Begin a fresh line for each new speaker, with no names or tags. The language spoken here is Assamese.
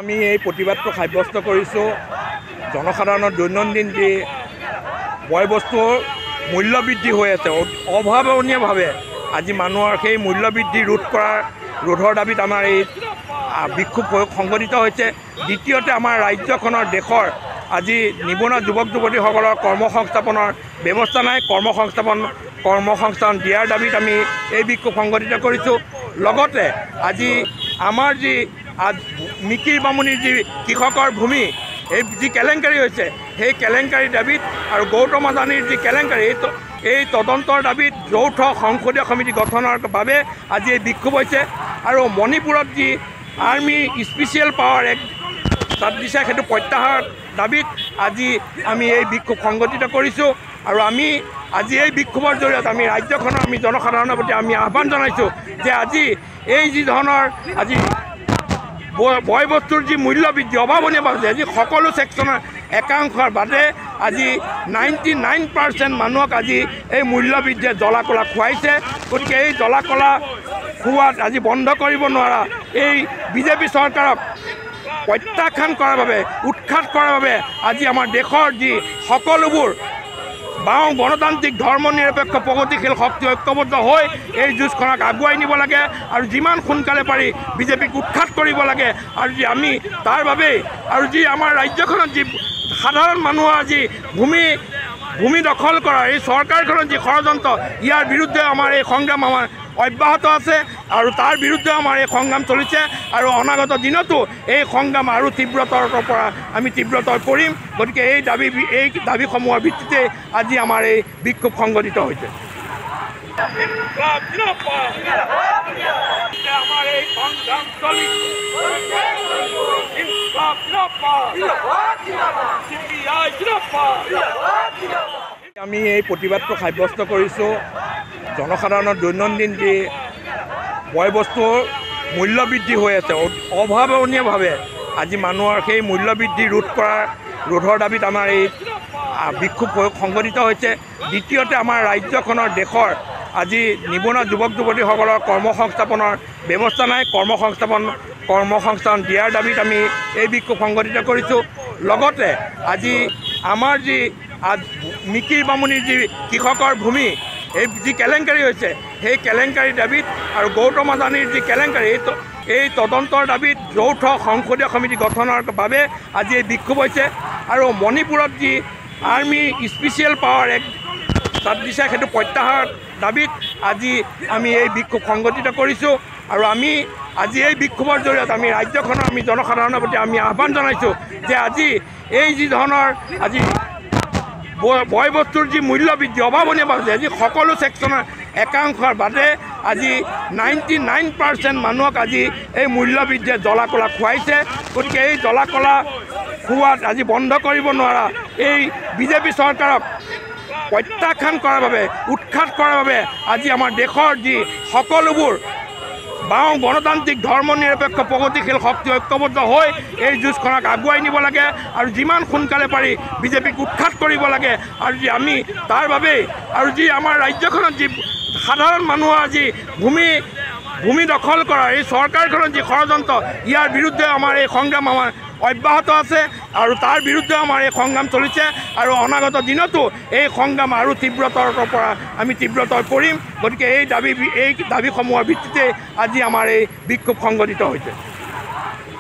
আমি এই প্ৰতিবাদটো সাব্যস্ত কৰিছোঁ জনসাধাৰণৰ দৈনন্দিন যি বয় বস্তুৰ মূল্য বৃদ্ধি হৈ আছে অভাৱনীয়ভাৱে আজি মানুহৰ সেই মূল্য বৃদ্ধি ৰোধৰ দাবীত আমাৰ এই বিক্ষোভ সংঘটিত হৈছে। দ্বিতীয়তে আমাৰ ৰাজ্যখনৰ দেশৰ আজি নিবনুৱা যুৱক যুৱতীসকলৰ কৰ্মসংস্থাপনৰ ব্যৱস্থা নাই। কৰ্মসংস্থাপন দিয়াৰ দাবীত আমি এই বিক্ষোভ সংঘটিত কৰিছোঁ। লগতে আজি আমাৰ যি মিকিৰ বামুণীৰ যি কৃষকৰ ভূমি এই যি কেলেংকাৰী হৈছে সেই কেলেংকাৰীৰ দাবীত আৰু গৌতম আদানীৰ যি কেলেংকাৰী এই তদন্তৰ দাবীত যৌথ সংসদীয় সমিতি গঠনৰ বাবে আজি এই বিক্ষোভ হৈছে। আৰু মণিপুৰত যি আৰ্মি স্পেচিয়েল পাৱাৰ এক্ট তাত দিছে সেইটো প্ৰত্যাহাৰৰ দাবীত আজি আমি এই বিক্ষোভ সংঘটিত কৰিছোঁ। আৰু আমি আজি এই বিক্ষোভৰ জৰিয়তে আমি ৰাজ্যখনৰ আমি জনসাধাৰণৰ প্ৰতি আমি আহ্বান জনাইছোঁ যে আজি এই যি ধৰণৰ আজি বয় বস্তুৰ যি মূল্য বৃদ্ধি অভাৱনীয়ভাৱে আজি সকলো ছেকশ্যনৰ একাংশৰ বাদে আজি 99% মানুহক আজি এই মূল্য বৃদ্ধিয়ে জ্বলা কলা খুৱাইছে। গতিকে এই জ্বলা কলা খোৱাত আজি বন্ধ কৰিব নোৱাৰা এই বিজেপি চৰকাৰক প্ৰত্যাখ্যান কৰাৰ বাবে উৎখাত কৰাৰ বাবে আজি আমাৰ দেশৰ যি সকলোবোৰ বাওঁ গণতান্ত্ৰিক ধৰ্ম নিৰপেক্ষ প্ৰগতিশীল শক্তি ঐক্যবদ্ধ হৈ এই যুঁজখনক আগুৱাই নিব লাগে আৰু যিমান সোনকালে পাৰি বিজেপিক উৎখাত কৰিব লাগে। আৰু যি আমি তাৰ বাবেই আৰু যি আমাৰ ৰাজ্যখনত যি সাধাৰণ মানুহৰ যি ভূমি দখল কৰা এই চৰকাৰখনৰ যি ষড়যন্ত্ৰ ইয়াৰ বিৰুদ্ধে আমাৰ এই সংগ্ৰাম আমাৰ অব্যাহত আছে আৰু তাৰ বিৰুদ্ধে আমাৰ এই সংগ্ৰাম চলিছে। আৰু অনাগত দিনতো এই সংগ্ৰাম আৰু তীব্ৰতৰ পৰা আমি তীব্ৰতৰ কৰিম। গতিকে এই দাবীসমূহৰ ভিত্তিতে আজি আমাৰ এই বিক্ষোভ সংঘটিত হৈছে। আমি এই প্ৰতিবাদটো সাব্যস্ত কৰিছোঁ জনসাধাৰণৰ দৈনন্দিন যি বয় বস্তুৰ মূল্য বৃদ্ধি হৈ আছে অভাৱনীয়ভাৱে আজি মানুহৰ সেই মূল্য বৃদ্ধি ৰোধৰ দাবীত আমাৰ এই বিক্ষোভ সংঘটিত হৈছে। দ্বিতীয়তে আমাৰ ৰাজ্যখনৰ দেশৰ আজি নিবনুৱা যুৱক যুৱতীসকলৰ কৰ্মসংস্থাপনৰ ব্যৱস্থা নাই। কৰ্মসংস্থাপন দিয়াৰ দাবীত আমি এই বিক্ষোভ সংঘটিত কৰিছোঁ। লগতে আজি আমাৰ যি মিকিৰ বামুণীৰ যি কৃষকৰ ভূমি এই যি কেলেংকাৰী হৈছে সেই কেলেংকাৰীৰ দাবীত আৰু গৌতম আদানীৰ যি কেলেংকাৰী এই তদন্তৰ দাবীত যৌথ সংসদীয় সমিতি গঠনৰ বাবে আজি এই বিক্ষোভ হৈছে। আৰু মণিপুৰত যি আৰ্মি স্পেচিয়েল পাৱাৰ এক্ট তাত দিছে সেইটো প্ৰত্যাহাৰৰ দাবীত আজি আমি এই বিক্ষোভ সংঘটিত কৰিছোঁ। আৰু আমি আজি এই বিক্ষোভৰ জৰিয়তে আমি ৰাজ্যখনৰ আমি জনসাধাৰণৰ প্ৰতি আমি আহ্বান জনাইছোঁ যে আজি এই যি ধৰণৰ আজি বয় বস্তুৰ যি মূল্য বৃদ্ধি অভাৱনীয়ভাৱে আজি সকলো ছেকশ্যনৰ একাংশৰ বাদে আজি 99% মানুহক আজি এই মূল্য বৃদ্ধিয়ে জ্বলা কলা খুৱাইছে। গতিকে এই জ্বলা কলা খোৱাত আজি বন্ধ কৰিব নোৱাৰা এই বিজেপি চৰকাৰক প্ৰত্যাখ্যান কৰাৰ বাবে উৎখাত কৰাৰ বাবে আজি আমাৰ দেশৰ যি সকলোবোৰ বাওঁ গণতান্ত্ৰিক ধৰ্ম নিৰপেক্ষ প্ৰগতিশীল শক্তি ঐক্যবদ্ধ হৈ এই যুঁজখনক আগুৱাই নিব লাগে আৰু যিমান সোনকালে পাৰি বিজেপিক উৎখাত কৰিব লাগে। আৰু যি আমি তাৰ বাবেই আৰু যি আমাৰ ৰাজ্যখনত যি সাধাৰণ মানুহৰ যি ভূমি দখল কৰা এই চৰকাৰখনৰ যি ষড়যন্ত্ৰ ইয়াৰ বিৰুদ্ধে আমাৰ এই সংগ্ৰাম আমাৰ অব্যাহত আছে আৰু তাৰ বিৰুদ্ধে আমাৰ এই সংগ্ৰাম চলিছে। আৰু অনাগত দিনতো এই সংগ্ৰাম আৰু তীব্ৰতৰ পৰা আমি তীব্ৰতৰ কৰিম। গতিকে এই দাবীসমূহৰ ভিত্তিতে আজি আমাৰ এই বিক্ষোভ সংঘটিত হৈছে।